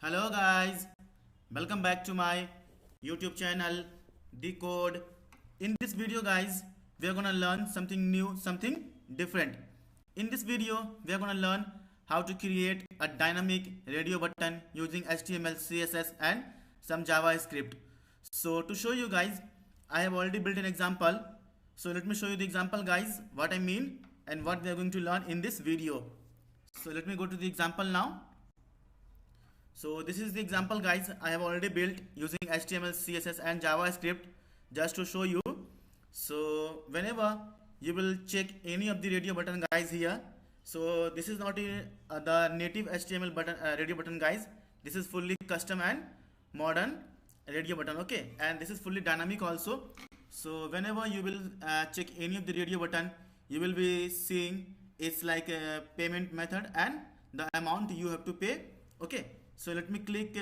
Hello guys, welcome back to my YouTube channel Decode. In this video guys, we are gonna learn something new, something different. In this video, we are gonna learn how to create a dynamic radio button using HTML, CSS and some JavaScript. So to show you guys, I have already built an example. So let me show you the example guys, what I mean and what we are going to learn in this video. So let me go to the example now. So this is the example guys I have already built using HTML, CSS and JavaScript just to show you. So whenever you will check any of the radio button guys here, so this is not the native HTML button radio button guys. This is fully custom and modern radio button, okay, and this is fully dynamic also. So whenever you will check any of the radio button, you will be seeing it's like a payment method and the amount you have to pay, okay. So let me click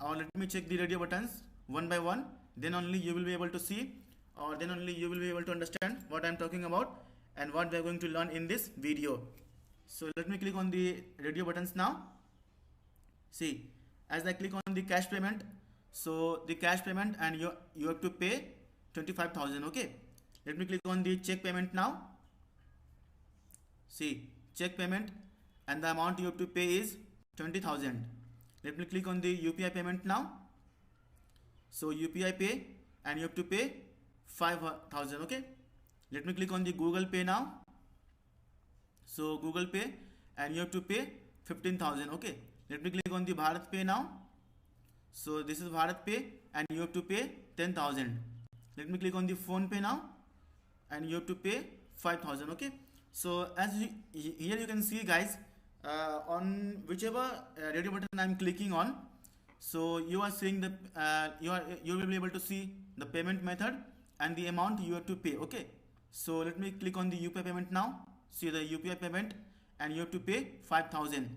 or let me check the radio buttons one by one, then only you will be able to see, or then only you will be able to understand what I am talking about and what we are going to learn in this video. So let me click on the radio buttons now. See, as I click on the cash payment, so the cash payment and you have to pay 25,000, okay. Let me click on the check payment now. See, check payment and the amount you have to pay is 20,000. Let me click on the UPI payment now. So UPI pay and you have to pay 5,000, okay. Let me click on the Google Pay now. So Google Pay and you have to pay 15,000, okay. Let me click on the Bharat Pay now. So this is Bharat Pay and you have to pay 10,000. Let me click on the Phone Pay now and you have to pay 5,000, okay. So as here you can see guys, on whichever radio button I am clicking on, so you are seeing the you will be able to see the payment method and the amount you have to pay, okay. So let me click on the UPI payment now. See the UPI payment and you have to pay 5,000.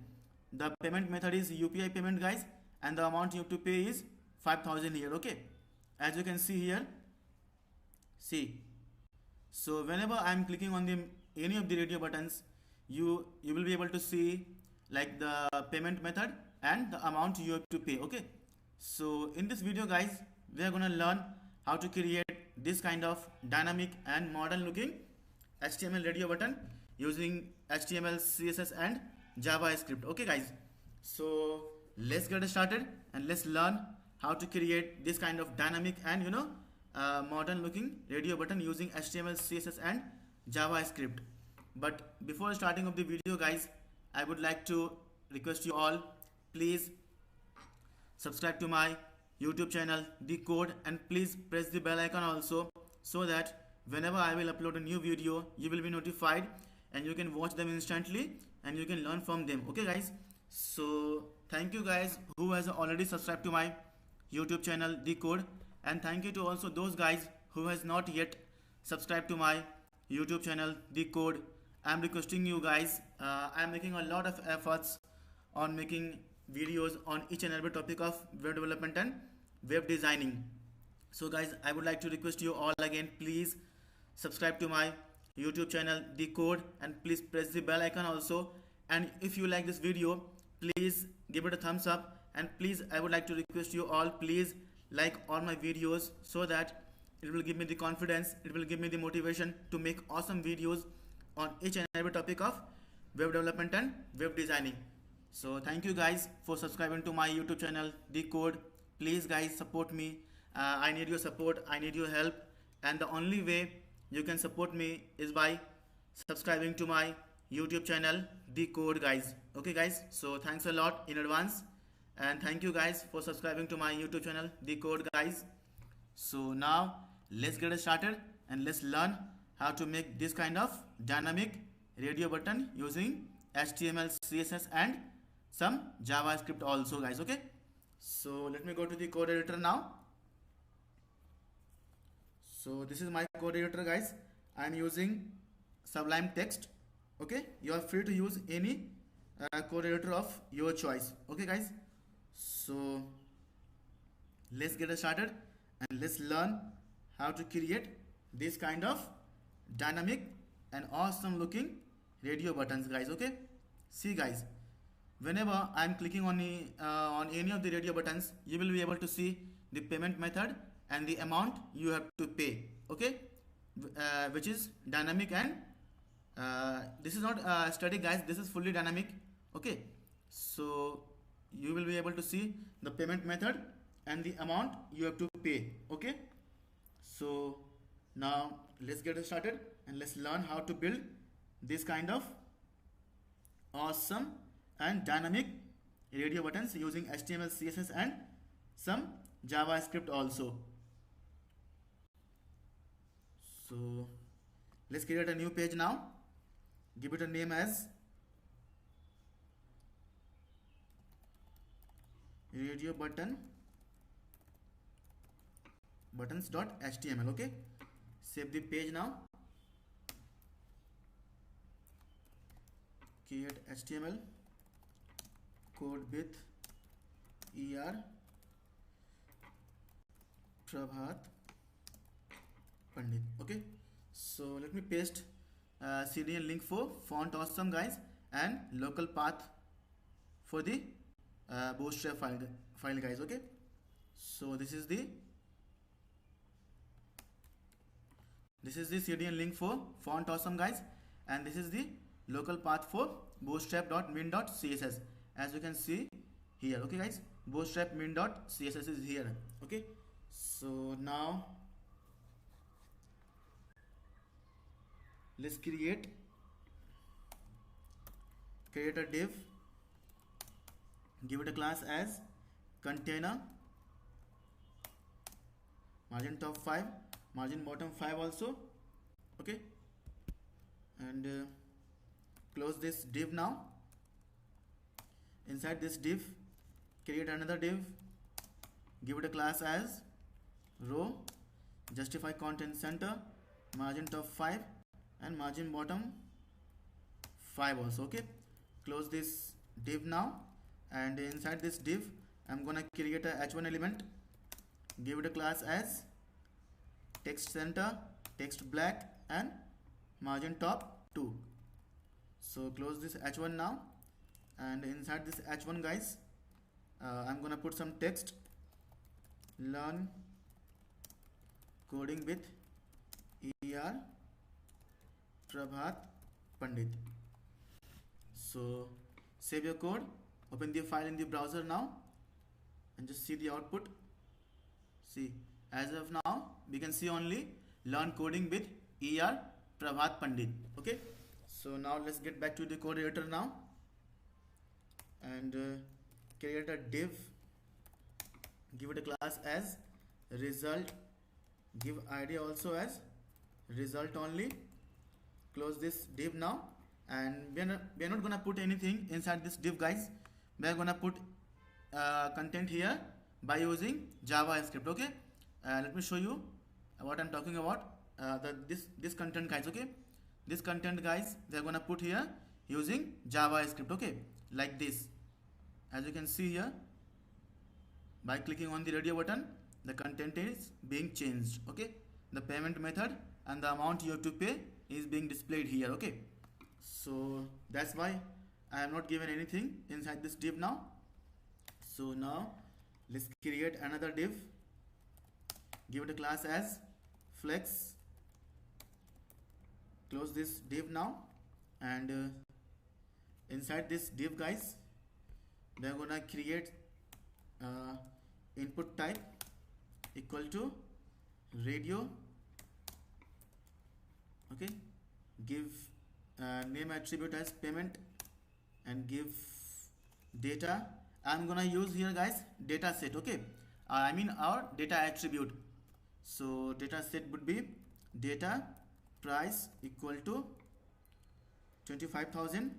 The payment method is UPI payment guys and the amount you have to pay is 5,000 here, okay. As you can see here, see, so whenever I am clicking on the any of the radio buttons, you will be able to see like the payment method and the amount you have to pay, okay. So in this video guys, we are gonna learn how to create this kind of dynamic and modern looking HTML radio button using HTML, CSS and JavaScript, okay guys. So let's get started and let's learn how to create this kind of dynamic and modern looking radio button using HTML, CSS and JavaScript. But before starting of the video guys, I would like to request you all, please subscribe to my YouTube channel Decode and please press the bell icon also, so that whenever I will upload a new video, you will be notified and you can watch them instantly and you can learn from them, okay guys. So thank you guys who has already subscribed to my YouTube channel Decode, and thank you to also those guys who has not yet subscribed to my YouTube channel Decode. I am requesting you guys, I am making a lot of efforts on making videos on each and every topic of web development and web designing. So guys, I would like to request you all again, please subscribe to my YouTube channel Decode and please press the bell icon also. And if you like this video, please give it a thumbs up, and please I would like to request you all, please like all my videos, so that it will give me the confidence, it will give me the motivation to make awesome videos on each and every topic of web development and web designing. So thank you guys for subscribing to my YouTube channel Decode. Please guys support me. I need your support, I need your help, and the only way you can support me is by subscribing to my YouTube channel Decode guys, okay guys. So thanks a lot in advance, and thank you guys for subscribing to my YouTube channel Decode guys. So now let's get started and let's learn how to make this kind of dynamic radio button using HTML, CSS and some JavaScript also guys, okay. So let me go to the code editor now. So this is my code editor guys. I am using Sublime Text, okay. You are free to use any code editor of your choice, okay guys. So let's get started and let's learn how to create this kind of dynamic and awesome looking radio buttons guys, okay. See guys, whenever I'm clicking on any of the radio buttons, you will be able to see the payment method and the amount you have to pay. Okay, which is dynamic, and this is not static, guys. This is fully dynamic. Okay, so you will be able to see the payment method and the amount you have to pay. Okay, so now let's get started and let's learn how to build this kind of awesome and dynamic radio buttons using HTML, CSS and some JavaScript also. So let's create a new page now. Give it a name as radio buttons.html. Okay, save the page now. Create HTML code with ER Prabhat Pandit. Okay, so let me paste CDN link for font awesome, guys, and local path for the bootstrap file, guys. Okay, so this is the CDN link for font awesome, guys, and this is the local path for bootstrap.min.css, as you can see here. Okay, guys, bootstrap min.css is here. Okay, so now let's create a div, give it a class as container, margin top 5, margin bottom 5 also. Okay, and close this div now. Inside this div, create another div, give it a class as row, justify content center, margin top 5 and margin bottom 5 also. Okay, close this div now, and inside this div I'm gonna create a h1 element, give it a class as text center, text black and margin top 2. So close this h1 now, and inside this h1, guys, I'm gonna put some text, learn coding with ER Prabhat Pandit. So save your code, open the file in the browser now and just see the output. See, as of now we can see only learn coding with ER Prabhat Pandit. Okay, so now let's get back to the code editor now and create a div, give it a class as result, give id also as result only. Close this div now, and we are not gonna put anything inside this div, guys. We are gonna put content here by using JavaScript. Okay, let me show you what I'm talking about. This content, guys. Okay, this content, guys, we are gonna put here using JavaScript. Okay, like this, as you can see here. By clicking on the radio button, the content is being changed. Okay, the payment method and the amount you have to pay is being displayed here. Okay, so that's why I have not given anything inside this div now. So now let's create another div, give it a class as flex, close this div now, and inside this div, guys, we are gonna create input type equal to radio. Okay, give name attribute as payment and give data. I'm gonna use here, guys, data set. Okay, I mean our data attribute. So data set would be data price equal to 25,000.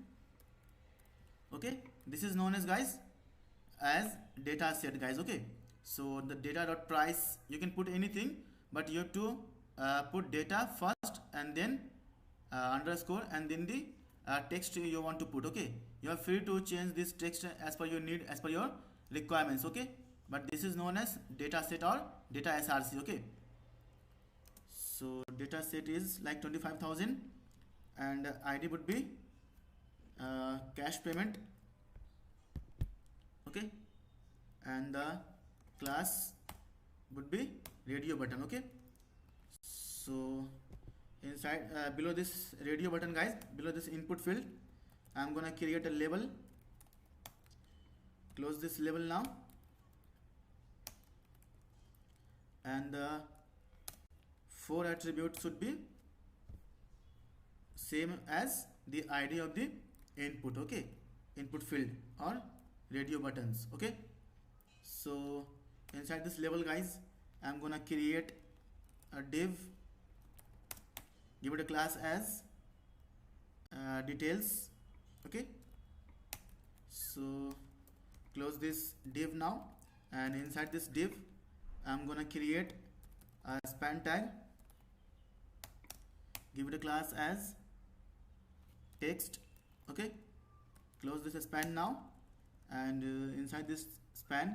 Okay, this is known as, guys, as data set, guys. Okay, so the data dot price, you can put anything, but you have to put data first and then underscore and then the text you want to put. Okay, you are free to change this text as per your need, as per your requirements. Okay, but this is known as data set or data src. Okay, so data set is like 25,000 and id would be cash payment okay, and the class would be radio button. Okay, so inside below this radio button guys, below this input field, I'm gonna create a label. Close this label now, and the 4 attributes should be same as the ID of the input. Okay, input field or radio buttons. Okay, so inside this label guys, I'm gonna create a div, give it a class as details. Okay, so close this div now, and inside this div I'm gonna create a span tag, give it a class as text. Okay, close this span now, and inside this span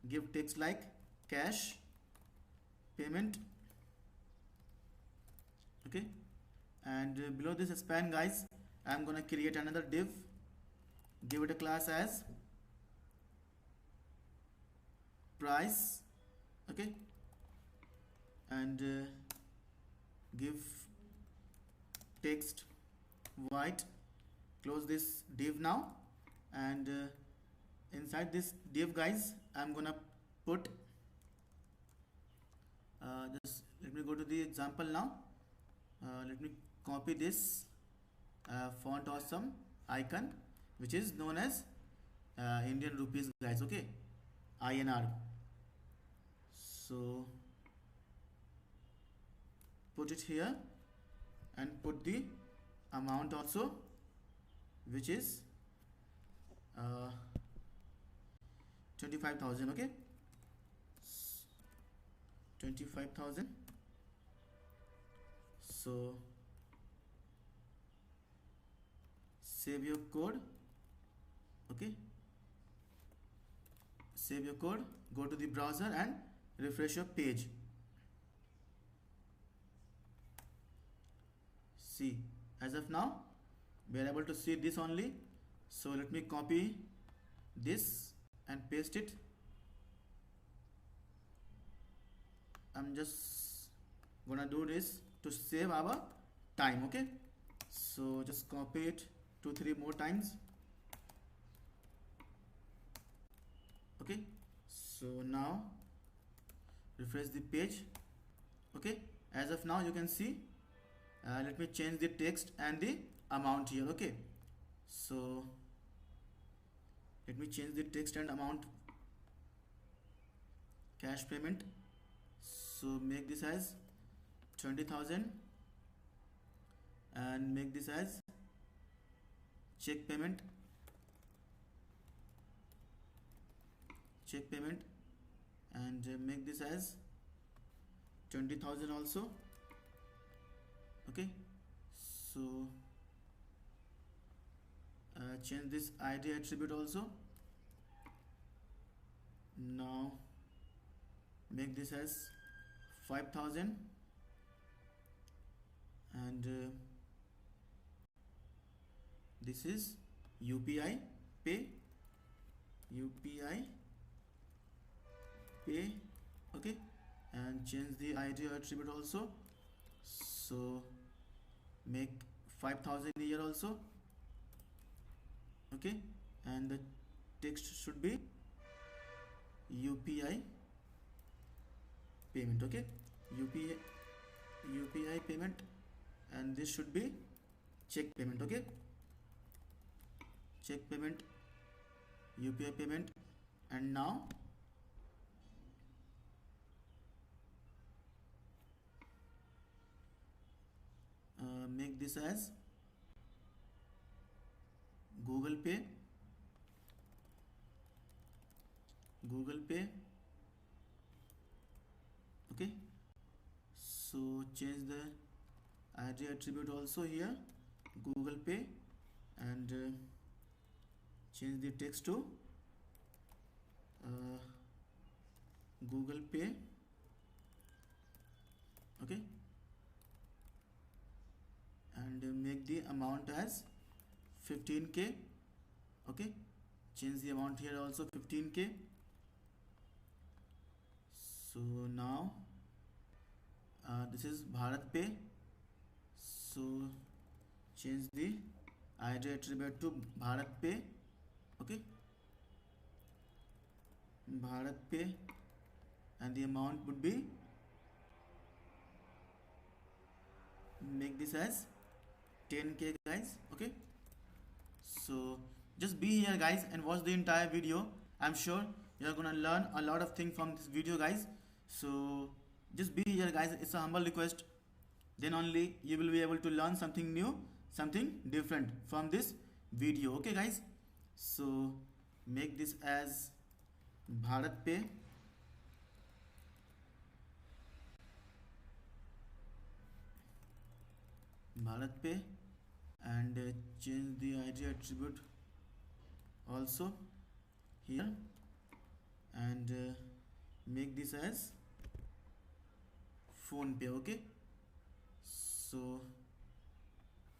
give text like cash payment. Okay, and below this span guys, I'm gonna create another div, give it a class as price. Okay, and give text white. Close this div now, and inside this div guys, I'm gonna put just let me go to the example now. Let me copy this font awesome icon, which is known as Indian rupees guys. Okay, INR. So put it here and put the amount also, which is 25,000. Okay, 25,000. So save your code. Okay, save your code, go to the browser and refresh your page. See, as of now we are able to see this only. So let me copy this and paste it. I'm just gonna do this to save our time. Okay, so just copy it 2-3 more times. Okay, so now refresh the page. Okay, as of now you can see, let me change the text and the amount here. Okay, so let me change the text and amount. Cash payment, so make this as 20,000 and make this as check payment. Check payment, and make this as 20,000 also. Okay, so change this ID attribute also. Now make this as 5,000, and this is UPI pay. Okay, and change the ID attribute also. So make 5,000 here also. Okay, and the text should be UPI payment. Okay, UPI payment, and this should be check payment. Okay, check payment, UPI payment, and now make this as Google Pay. Okay, so change the ID attribute also here, Google Pay, and change the text to Google Pay. Okay, and make the amount as 15K. Okay, change the amount here also 15k. So now this is Bharat Pay, so change the ID attribute to Bharat Pay. Okay, Bharat Pay, and the amount would be, make this as 10k guys. Okay, so just be here guys and watch the entire video. I'm sure you're gonna learn a lot of things from this video guys. So just be here guys, it's a humble request, then only you will be able to learn something new, something different from this video. Okay guys, so make this as Bharat Pay, and change the ID attribute also here, and make this as Phone Pay. Okay, so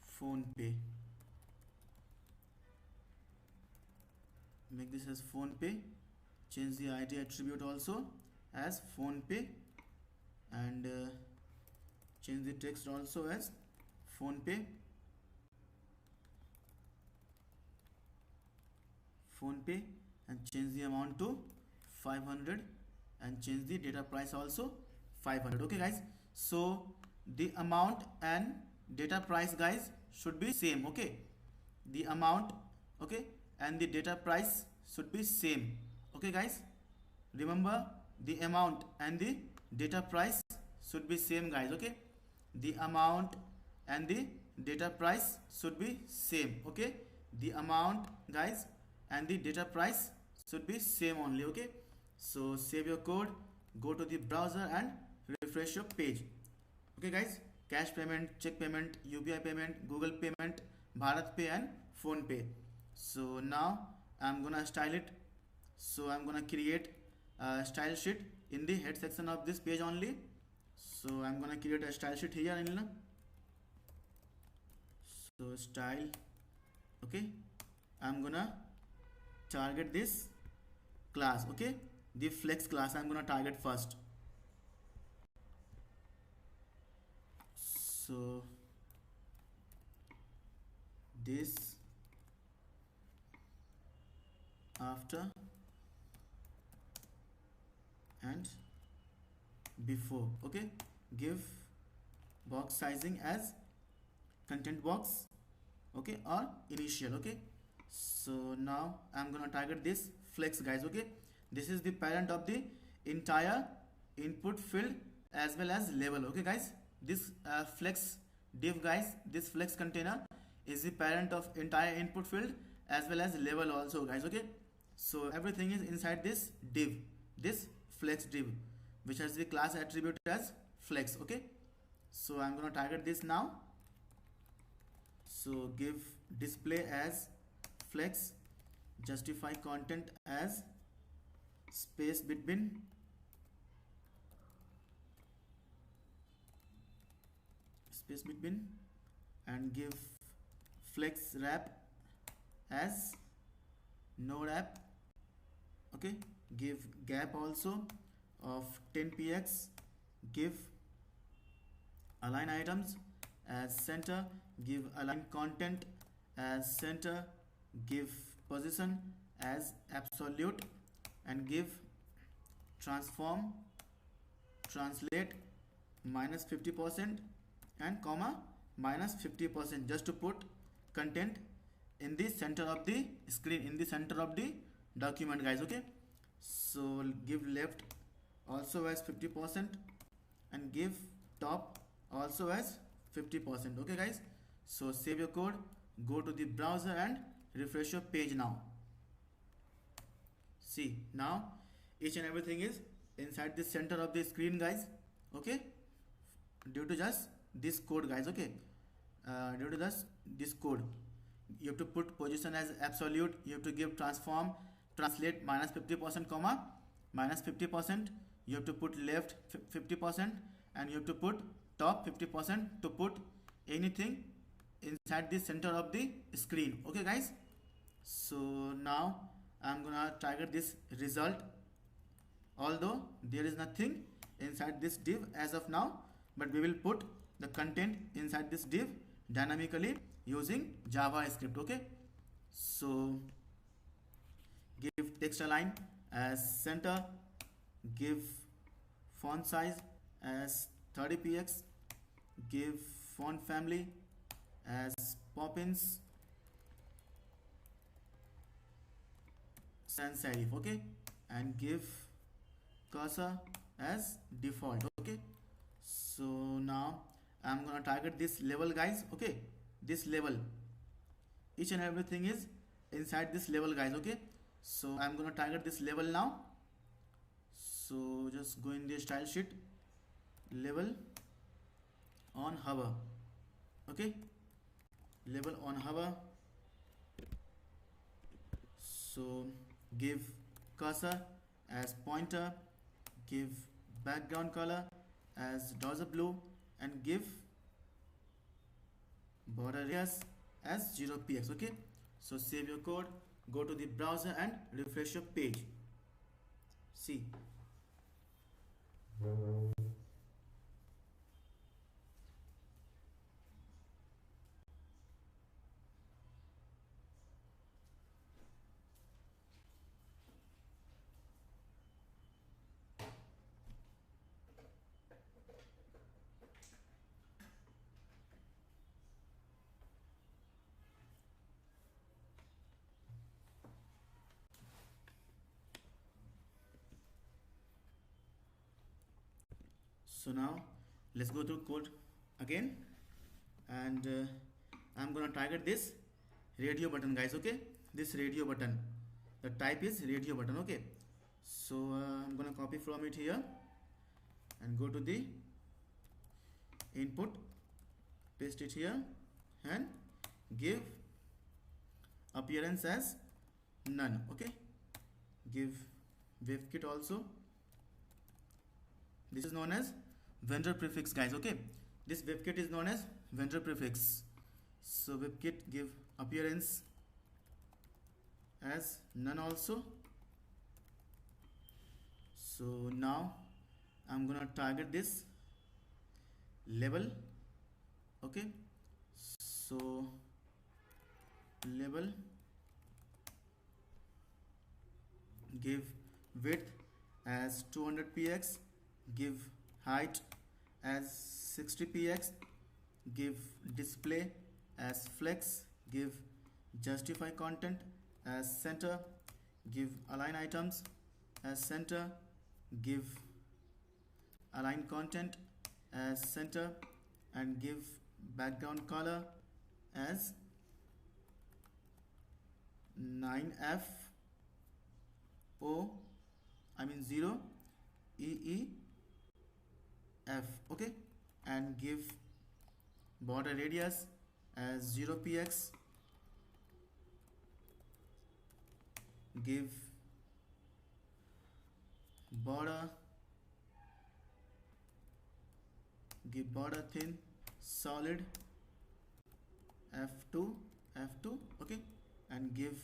Phone Pay, make this as Phone Pay, change the ID attribute also as Phone Pay, and change the text also as Phone Pay, and change the amount to 500, and change the data price also 500. Okay guys, so the amount and data price guys should be same. Okay, the amount, okay, and the data price should be same. Okay guys, remember the amount and the data price should be same guys. Okay, the amount and the data price should be same. Okay, the amount guys and the data price should be same only. Okay, so save your code, go to the browser and refresh your page. Okay guys, cash payment, check payment, UPI payment, Google payment, Bharat Pay and Phone Pay. So now I'm gonna style it. So I'm gonna create a style sheet in the head section of this page only. So I'm gonna create a style sheet here in so style. Okay, I'm gonna target this class. Okay, the flex class I'm gonna target first. So this, after and before. Okay, give box sizing as content box, okay, or initial. Okay, so now I'm gonna target this flex guys. Okay, this is the parent of the entire input field as well as label. Okay guys, this flex div guys, this flex container is the parent of entire input field as well as label also guys. Okay, so everything is inside this div, this flex div, which has the class attribute as flex. Okay, so I'm gonna target this now. So give display as flex, justify content as space between, and give flex wrap as no wrap. Okay, give gap also of 10px, give align items as center, give align content as center, give position as absolute, and give transform translate -50% and comma -50%, just to put content in the center of the screen, in the center of the document guys. Okay, so give left also as 50% and give top also as 50%. Okay guys, so save your code, go to the browser and refresh your page now. See, now each and everything is inside the center of the screen guys. Okay, due to just this code guys. Okay, due to just this code, you have to put position as absolute, you have to give transform translate -50% comma -50%, you have to put left 50%, and you have to put top 50% to put anything inside the center of the screen. Okay guys, so now I'm gonna target this result, although there is nothing inside this div as of now, but we will put the content inside this div dynamically using JavaScript. Okay, so give text align as center, give font size as 30px, give font family as Poppins sans serif. Okay, and give cursor as default. Okay, so now I'm gonna target this level, guys. Okay, this level, each and everything is inside this level, guys. Okay, so I'm gonna target this level now. So just go in the style sheet, level on hover. Okay, level on hover. So give cursor as pointer, give background color as dorsal blue, and give border radius as 0px. Okay, so save your code, go to the browser and refresh your page. See, so now let's go through code again, and I'm gonna target this radio button, guys. Okay, this radio button, the type is radio button. Okay, so I'm gonna copy from it here and go to the input, paste it here, and give appearance as none. Okay, give WebKit also. This is known as vendor prefix, guys. Okay, this WebKit is known as vendor prefix. So WebKit, give appearance as none also. So now I'm gonna target this level. Okay, so level, give width as 200px, give height as 60px, give display as flex, give justify content as center, give align items as center, give align content as center, and give background color as 9F O, I mean 0 EEF. Okay, and give border radius as 0px, give border thin solid F2. Okay, and give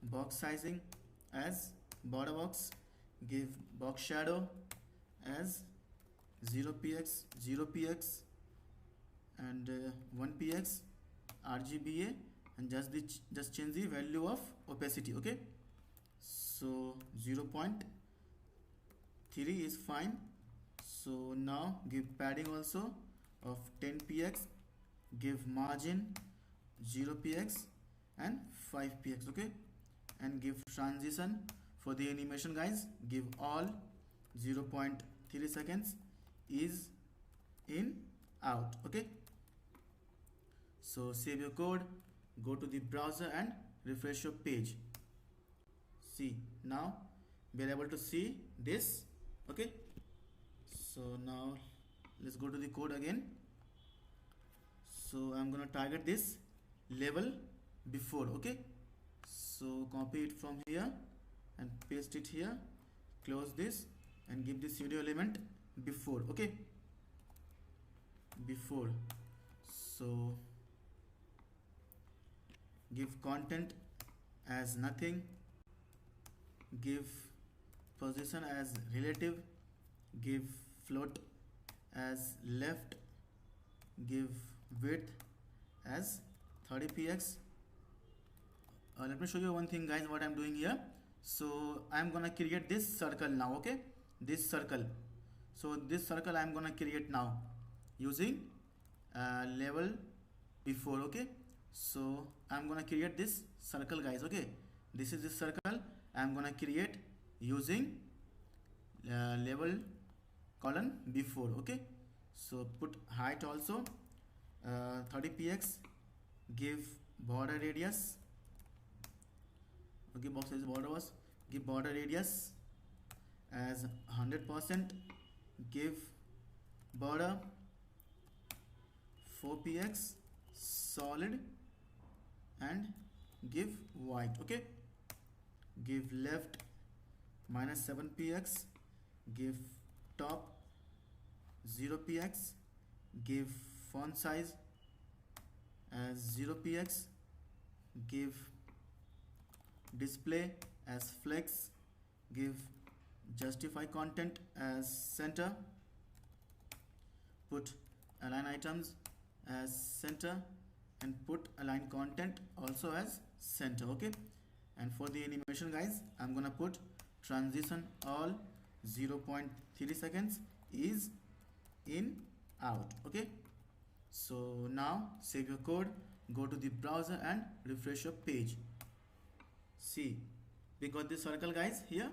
box sizing as border box, give box shadow as 0px and 1px RGBA, and just change the value of opacity. Okay, so 0.3 is fine. So now give padding also of 10px, give margin 0px and 5px. Okay, and give transition for the animation, guys. Give all 0.3 seconds is in out. Okay, so save your code, go to the browser and refresh your page. See, now we are able to see this. Okay, so now let's go to the code again. So I'm gonna target this level before. Okay, so copy it from here and paste it here, close this and give this pseudo element before. Okay, before. So give content as nothing, give position as relative, give float as left, give width as 30 px. Let me show you one thing guys, what I'm doing here. So I'm gonna create this circle now, okay, this circle. So this circle I'm gonna create now using level before, okay. So I'm gonna create this circle guys, okay. This is the circle I'm gonna create using level column before, okay. So put height also 30 px, give border radius, okay, box size border was, give border radius as 100%, give border 4 px solid and give white, okay. Give left -7 px, give top 0 px, give font size as 0 px, give display as flex, give justify content as center, put align items as center, and put align content also as center, okay. And for the animation guys, I'm gonna put transition all 0.3 seconds is in out, okay. So now save your code, go to the browser and refresh your page. See, we got this circle guys here,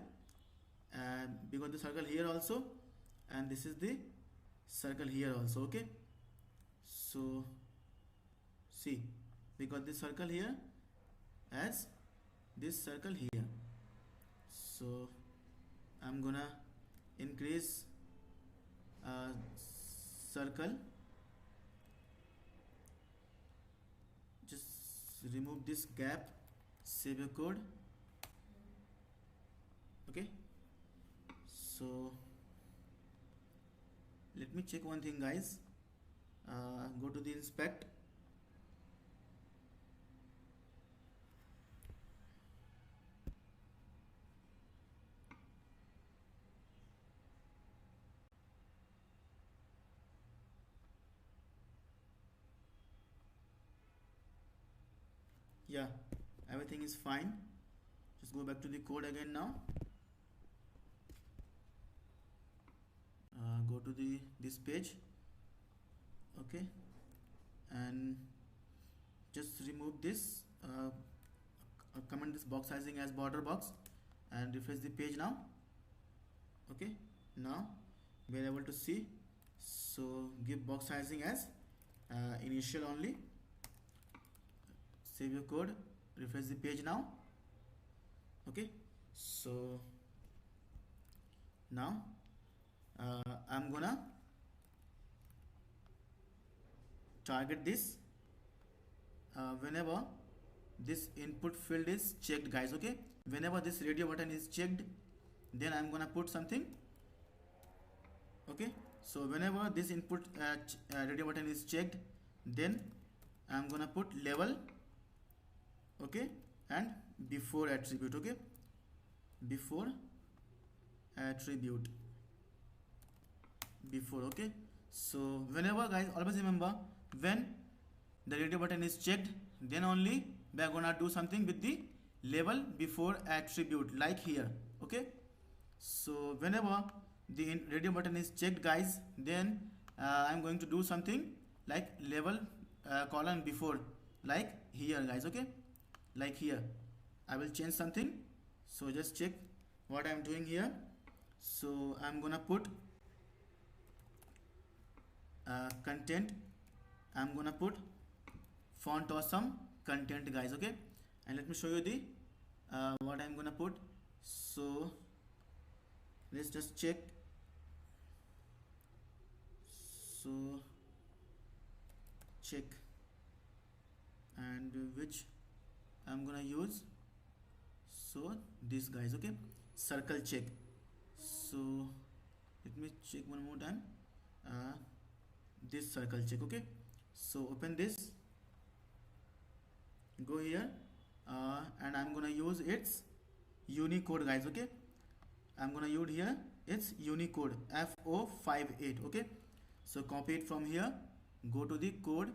and we got the circle here also, and this is the circle here also, okay. So see, we got this circle here as this circle here. So I'm gonna increase circle, just remove this gap, save your code, okay. So let me check one thing guys, go to the inspect, yeah, everything is fine. Just go back to the code again now, go to this page, okay, and just remove this, comment this box sizing as border box, and refresh the page now, okay. Now we are able to see. So give box sizing as initial only, save your code, refresh the page now, okay. So now I'm gonna target this whenever this input field is checked guys, okay. Whenever this radio button is checked, then I'm gonna put something, okay. So whenever this input radio button is checked, then I'm gonna put level, okay, and before attribute, okay, before attribute, before, okay. So whenever guys, always remember, when the radio button is checked, then only we are gonna do something with the level before attribute, like here, okay. So whenever the radio button is checked guys, then I'm going to do something like level column before, like here guys, okay, like here I will change something. So just check what I'm doing here. So I'm gonna put content, I'm gonna put font awesome content guys, okay. And let me show you the what I'm gonna put. So let's just check. So check, and which I'm gonna use, so this guys, okay, circle check. So let me check one more time, this circle check, okay. So open this, go here, and I'm gonna use its Unicode, guys. Okay, I'm gonna use here, it's Unicode F058. Okay, so copy it from here, go to the code,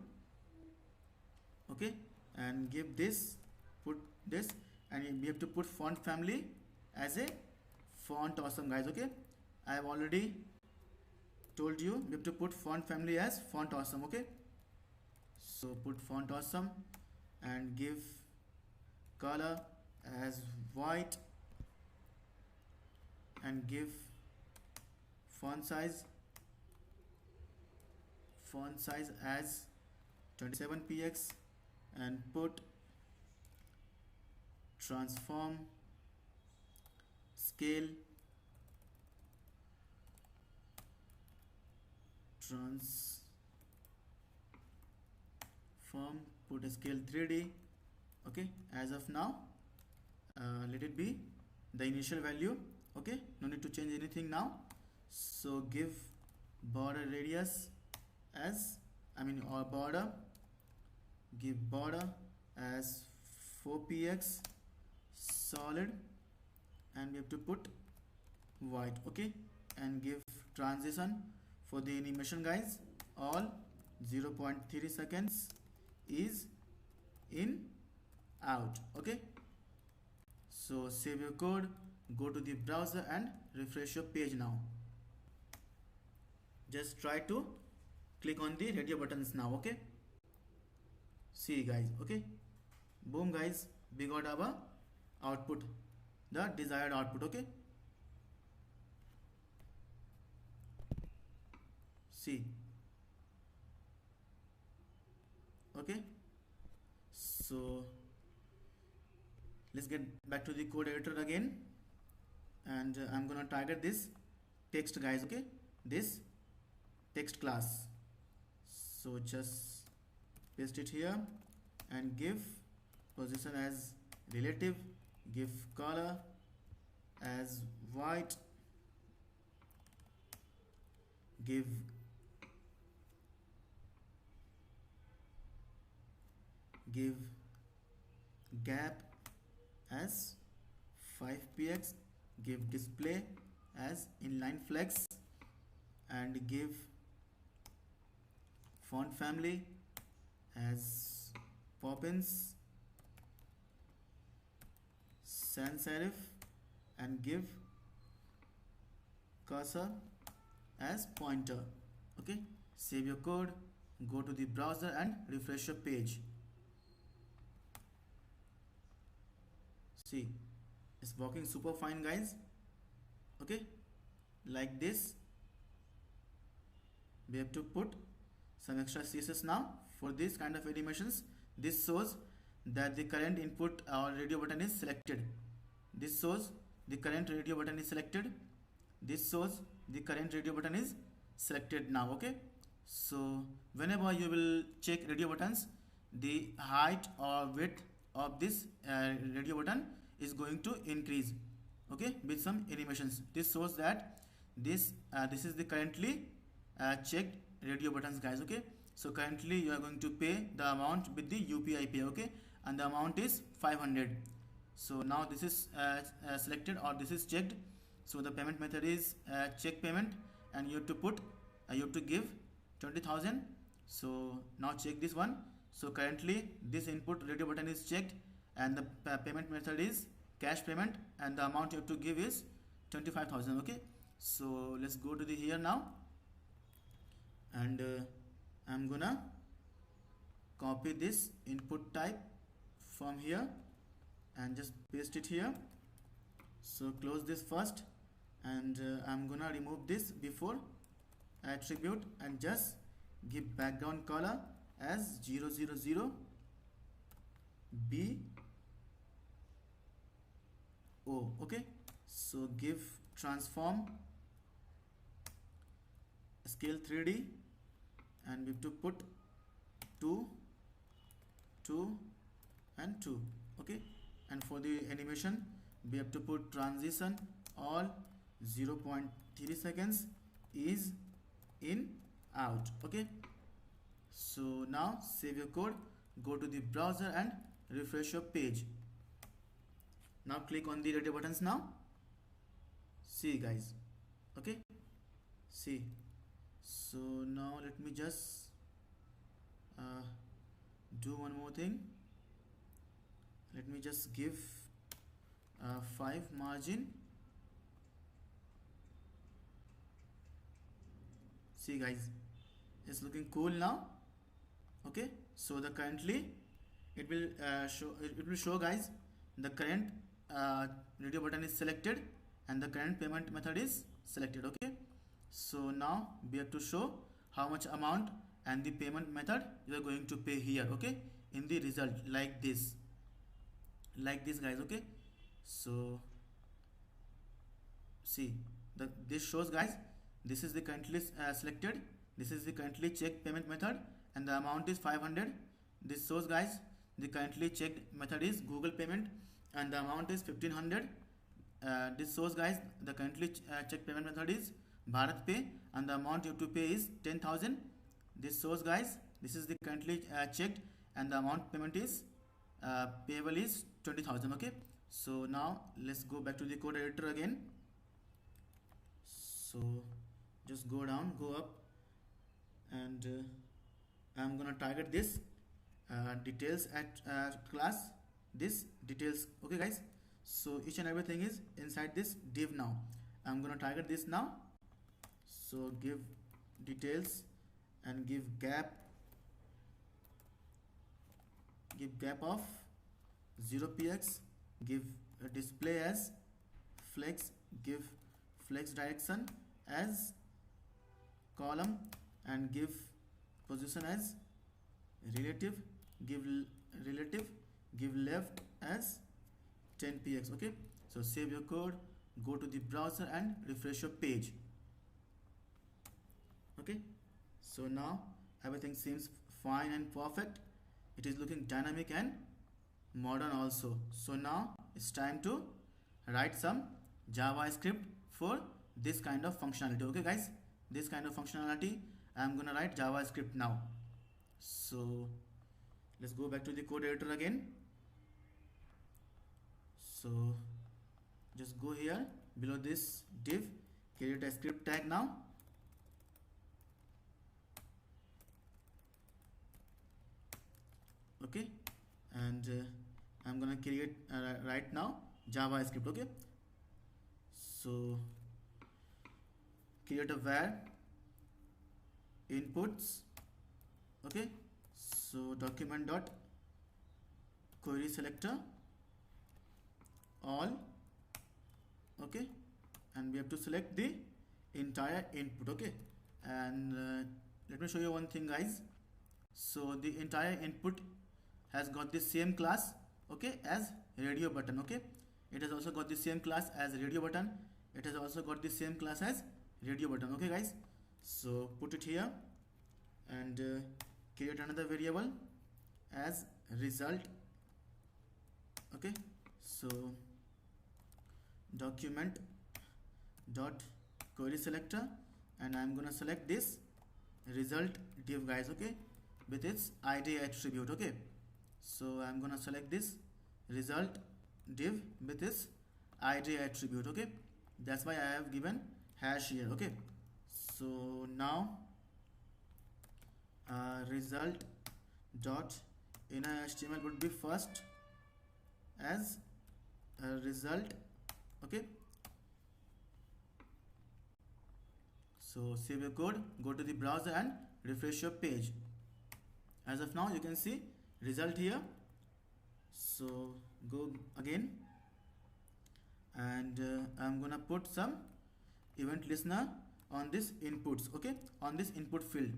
okay, and give this, put this, and we have to put font family as a font awesome, guys. Okay, I have already told you we have to put font family as font awesome. Okay, so put font awesome and give color as white and give font size as 27px and put transform scale put a scale 3D. Okay, as of now let it be the initial value. Okay, no need to change anything now. So give border radius as, or border, give border as 4px solid and we have to put white. Okay, and give transition for the animation, guys, all 0.3 seconds is in out. Okay, so save your code, go to the browser and refresh your page now. Just try to click on the radio buttons now. Okay, see, guys. Okay, boom, guys, we got our output, the desired output. Okay, see. Okay, so let's get back to the code editor again, and I'm gonna target this text, guys. Okay, this text class, so just paste it here and give position as relative, give color as white, give gap as 5px, give display as inline flex, and give font family as Poppins sans serif, and give cursor as pointer. Okay, save your code, go to the browser and refresh your page. See, it's working super fine, guys. Okay, like this. We have to put some extra CSS now for this kind of animations. This shows that the current input or radio button is selected. This shows the current radio button is selected. This shows the current radio button is selected now. Okay, so whenever you will check radio buttons, the height or width of this radio button is going to increase. Okay, with some animations. This shows that this is the currently checked radio buttons, guys. Okay, so currently you are going to pay the amount with the UPI pay. Okay, and the amount is 500. So now this is selected or this is checked. So the payment method is check payment, and you have to put you have to give 20,000. So now check this one. So currently this input radio button is checked, and the payment method is cash payment, and the amount you have to give is 25,000. Okay, so let's go to the here now, and I'm gonna copy this input type from here and just paste it here. So close this first, and I'm gonna remove this before attribute and just give background color as 000 B O. Okay, so give transform scale 3D, and we have to put 2 and 2. Okay, and for the animation we have to put transition all 0.3 seconds is in out. Okay, so now save your code, go to the browser and refresh your page. Now click on the radio buttons now. See guys, okay, see. So now let me just do one more thing. Let me just give 5 margin. See guys, it's looking cool now. Okay, so the currently it will show guys the current radio button is selected and the current payment method is selected. Okay, so now we have to show how much amount and the payment method you are going to pay here. Okay, in the result like this guys. Okay, so see this shows guys, this is the currently selected, this is the currently checked payment method and the amount is 500. This shows guys the currently checked method is Google payment and the amount is 1500. This shows guys the currently checked payment method is Bharat Pay and the amount you have to pay is 10,000. This shows guys this is the currently checked and the amount payment is payable is 20,000. Okay, so now let's go back to the code editor again. So just go down, go up, and I'm gonna target this details at class, this details. Okay guys, so each and everything is inside this div. Now I'm gonna target this now. So give details and give gap of 0px, give display as flex, give flex direction as column and give position as relative, give relative, give left as 10px. Okay, so save your code, go to the browser and refresh your page. Okay, so now everything seems fine and perfect. It is looking dynamic and modern also. So now it's time to write some JavaScript for this kind of functionality. Okay guys, this kind of functionality I'm gonna write JavaScript now. So let's go back to the code editor again. So just go here below this div, create a script tag now. Okay, and I'm gonna create right now JavaScript. Okay, so create a var inputs. Okay, so document dot query selector all. Okay, and we have to select the entire input. Okay, and let me show you one thing guys. So the entire input has got the same class, okay, as radio button. Okay, it has also got the same class as radio button, it has also got the same class as radio button. Okay guys, so put it here and create another variable as result. Okay, so document dot query selector and I'm gonna select this result div guys. Okay, with its id attribute. Okay, so I'm gonna select this result div with this id attribute. Okay, that's why I have given hash here. Okay, so now result dot inner HTML would be first as a result. Okay, so save your code, go to the browser and refresh your page. As of now you can see result here. So go again and I'm gonna put some event listener on this inputs. Okay, on this input field,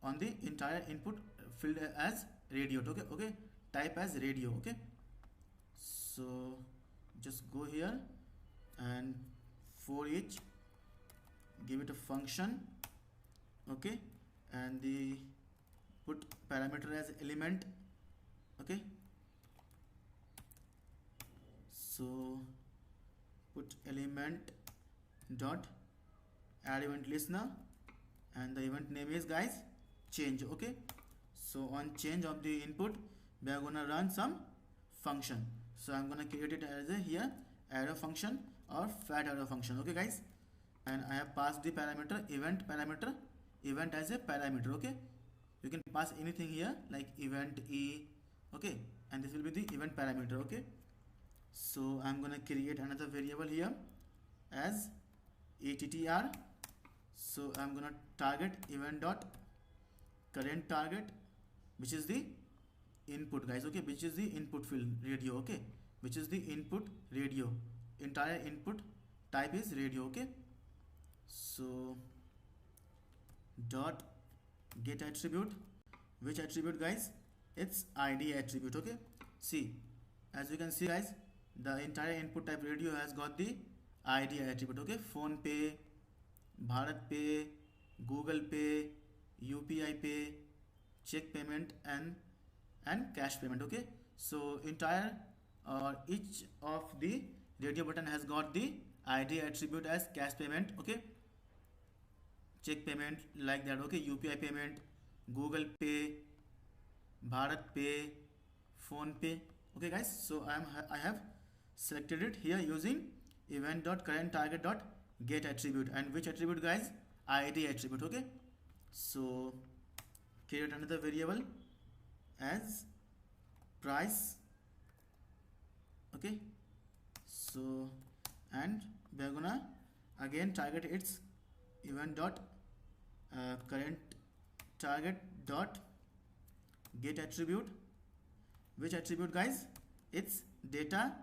on the entire input field as radio. Okay, okay, type as radio. Okay, so just go here and for each give it a function. Okay, and the put parameter as element. Okay, so put element dot add event listener and the event name is guys change. Okay, so on change of the input we are gonna run some function. So I'm gonna create it as a here arrow function or fat arrow function. Okay guys, and I have passed the parameter event as a parameter. Okay, you can pass anything here like event e. Okay, and this will be the event parameter. Okay, so I'm gonna create another variable here as attr. So I'm gonna target event dot current target, which is the input guys. Okay, which is the input field radio. Okay, which is the input radio, entire input type is radio. Okay, so dot get attribute, which attribute guys? It's id attribute. Okay, see, as you can see guys, the entire input type radio has got the id attribute. Okay, phone pay, bharat pay, google pay, upi pay, check payment, and cash payment. Okay, so entire each of the radio button has got the id attribute as cash payment. Okay, check payment like that. Okay, upi payment, google pay, bharat pay, phone pay. Okay guys, so I have selected it here using event.currentTarget.get attribute, and which attribute guys? id attribute. Okay, so create another variable as price. Okay, so and we are gonna again target its event dot current target dot get attribute. Which attribute guys? It's data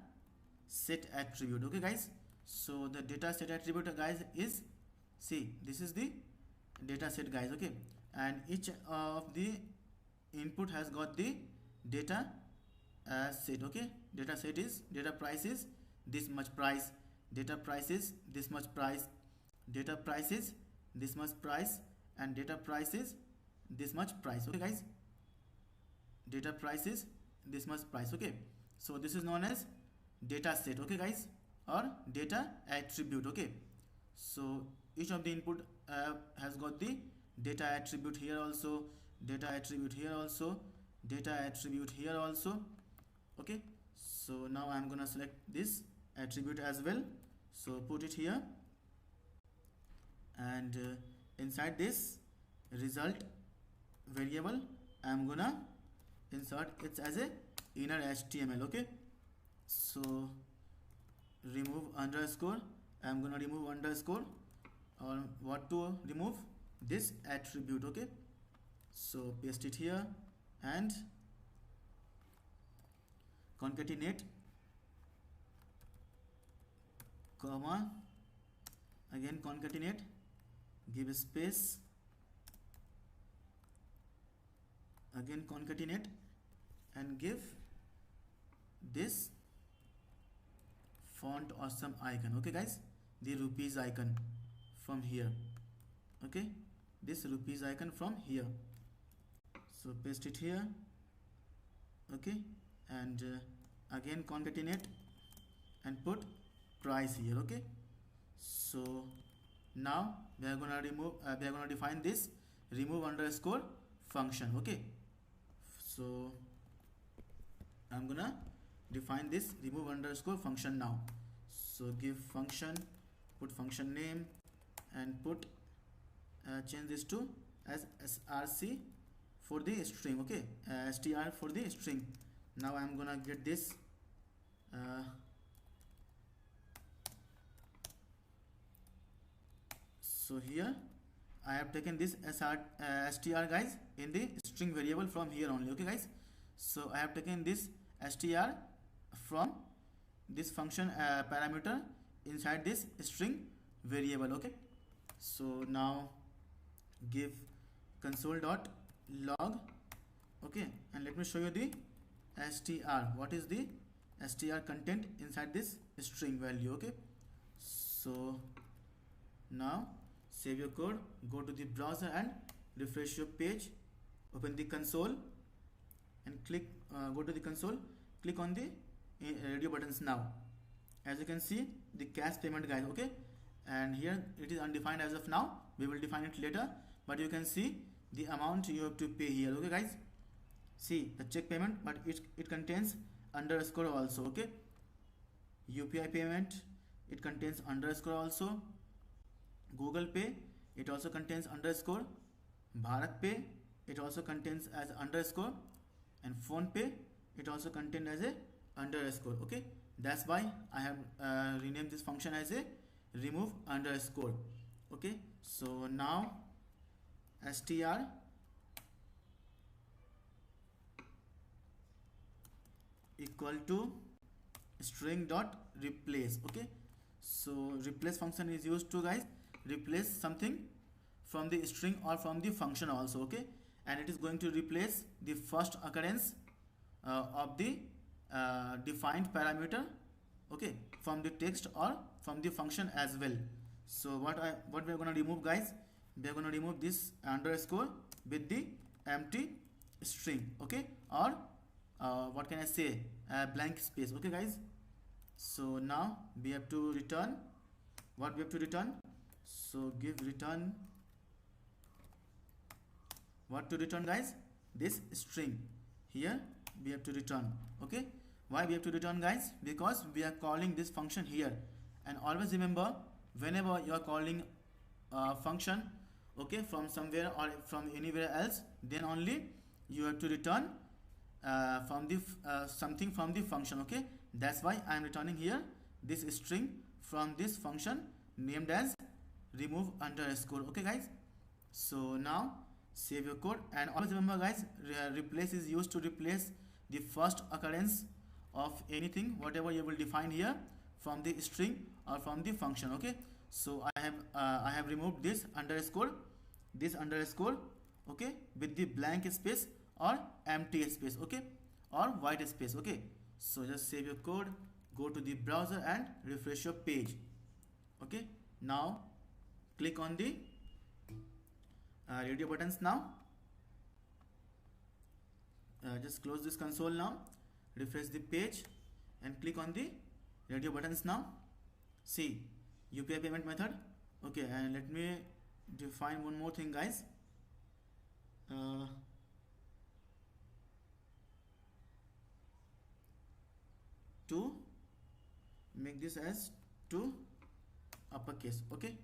set attribute. Okay guys, so the data set attribute guys is, see, this is the data set guys. Okay, and each of the input has got the data set. Okay, data set is data price is this much price, data price is this much price, data price is this much price, and data price is this much price. Okay guys, data price is this much price. Okay, so this is known as data set. Okay guys, or data attribute. Okay, so each of the input has got the data attribute here also, data attribute here also, data attribute here also. Okay, so now I'm gonna select this attribute as well, so put it here, and inside this result variable I'm gonna insert it as a inner HTML. Okay, so remove underscore, I'm gonna remove underscore, or what to remove? This attribute. Okay, so paste it here and concatenate, comma, again concatenate, give a space, again concatenate, and give this font awesome icon. Okay guys, the rupees icon from here. Okay, this rupees icon from here, so paste it here. Okay, and again concatenate and put price here. Okay, so now we are gonna remove we are gonna define this remove underscore function. Okay, so I'm gonna define this remove underscore function now. So give function, put function name, and put change this to as src for the string. Okay, str for the string. Now I'm gonna get this so here I have taken this str guys in the string variable from here only. Okay guys, so I have taken this str from this function parameter inside this string variable. Okay, so now give console.log. Okay, and let me show you the str, what is the str content inside this string value. Okay, so now save your code, go to the browser and refresh your page, open the console and click go to the console, click on the radio buttons. Now as you can see the cash payment guys. Okay, and here it is undefined as of now, we will define it later, but you can see the amount you have to pay here. Okay guys, see the check payment, but it contains underscore also. Okay, UPI payment, it contains underscore also. Google Pay, it also contains underscore. Bharat Pay, it also contains as underscore. And Phone Pay, it also contains as a underscore. Okay, that's why I have renamed this function as a remove underscore. Okay, so now str equal to string dot replace. Okay, so replace function is used to, guys, replace something from the string or from the function also. Okay, and it is going to replace the first occurrence of the defined parameter, okay, from the text or from the function as well. So what we are going to remove, guys, we are going to remove this underscore with the empty string. Okay, or what can I say, blank space. Okay, guys, so now we have to return what we have to return. So give return, what to return, guys, this string here we have to return. Okay, why we have to return, guys? Because we are calling this function here, and always remember, whenever you are calling a function, okay, from somewhere or from anywhere else, then only you have to return from the something from the function. Okay, that's why I am returning here this string from this function named as remove underscore. Okay, guys, so now save your code, and always remember, guys, replace is used to replace the first occurrence of anything whatever you will define here from the string or from the function. Okay, so I have removed this underscore, okay, with the blank space or empty space, okay, or white space. Okay, so just save your code, go to the browser and refresh your page. Okay, now click on the radio buttons. Now just close this console. Now refresh the page and click on the radio buttons. Now see UPI payment method. Okay, and let me define one more thing, guys. To make this as to uppercase. Okay,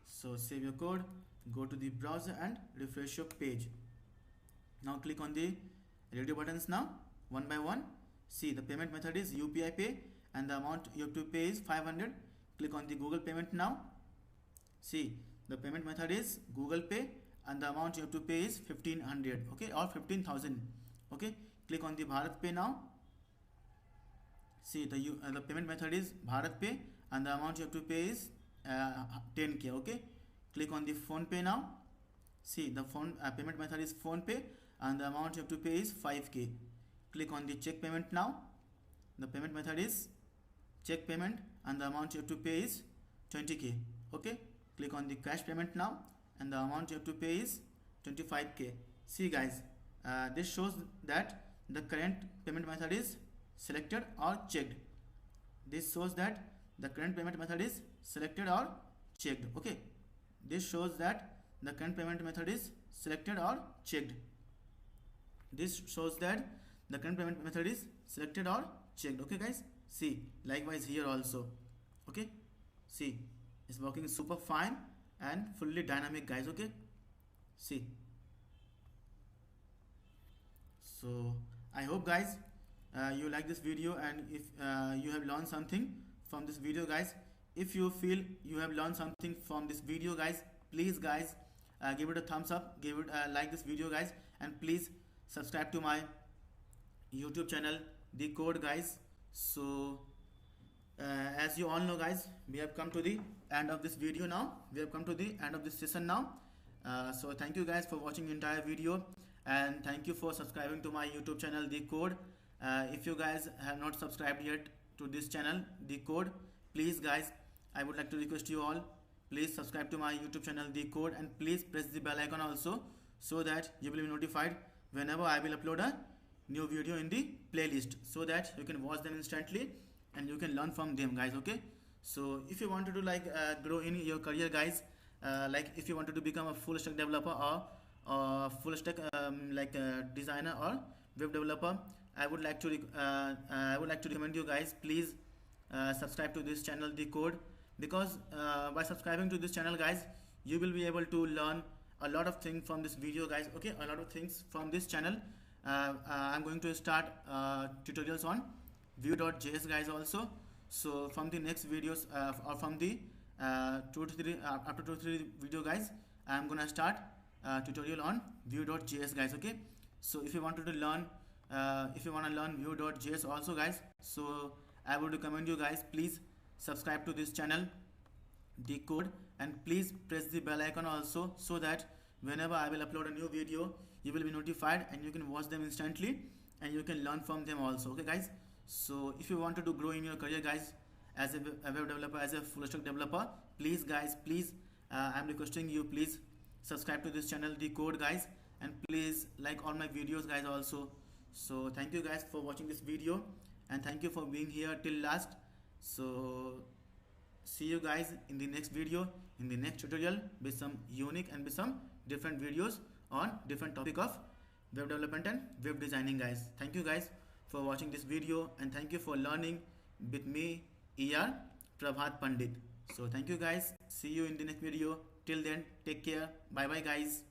so save your code, go to the browser and refresh your page. Now click on the radio buttons. Now one by one, see the payment method is UPI pay and the amount you have to pay is 500. Click on the Google payment. Now see the payment method is Google Pay and the amount you have to pay is 1500, okay, or 15,000. Okay, click on the Bharat Pay. Now see the payment method is Bharat Pay and the amount you have to pay is 10k. Okay, click on the Phone Pay. Now see the payment method is Phone Pay and the amount you have to pay is 5k. Click on the Check Payment. Now the payment method is check payment and the amount you have to pay is 20k. Okay, click on the Cash Payment now and the amount you have to pay is 25k. See, guys, this shows that the current payment method is selected or checked. This shows that the current payment method is selected or checked. Okay, this shows that the current payment method is selected or checked. This shows that the current payment method is selected or checked. Okay, guys, see likewise here also. Okay, see it's working super fine and fully dynamic, guys. Okay, see, so I hope, guys, you like this video, and if you have learned something from this video, guys, if you feel you have learned something from this video, guys, please, guys, give it a thumbs up, give it like this video, guys, and please subscribe to my YouTube channel The Code, guys. So as you all know, guys, we have come to the end of this video. Now we have come to the end of this session now. So thank you, guys, for watching the entire video, and thank you for subscribing to my YouTube channel The Code. If you guys have not subscribed yet to this channel The Code, please, guys, I would like to request you all, please subscribe to my YouTube channel The Code, and please press the bell icon also, so that you will be notified whenever I will upload a new video in the playlist, so that you can watch them instantly and you can learn from them, guys. Okay, so if you wanted to grow in your career, guys, like if you wanted to become a full stack developer or full stack designer or web developer, I would like to recommend you guys, please subscribe to this channel The Code, because by subscribing to this channel guys, you will be able to learn a lot of things from this video guys. Okay, a lot of things from this channel. I'm going to start tutorials on Vue.js guys also. So from the next videos or from the after 2 3 video guys, I'm gonna start tutorial on Vue.js guys. Okay, so if you wanted to learn if you want to learn Vue.js also guys, so I would recommend you guys, please subscribe to this channel The Code, and please press the bell icon also, so that whenever I will upload a new video, you will be notified and you can watch them instantly and you can learn from them also. Okay guys, so if you wanted to grow in your career guys as a web developer, as a full stack developer, please guys, please I'm requesting you, please subscribe to this channel The Code guys, and please like all my videos guys also. So thank you guys for watching this video, and thank you for being here till last. So see you guys in the next video, in the next tutorial, with some unique and with some different videos on different topic of web development and web designing guys. Thank you guys for watching this video, and thank you for learning with me, ER Prabhat Pandit. So thank you guys, see you in the next video. Till then, take care, bye bye guys.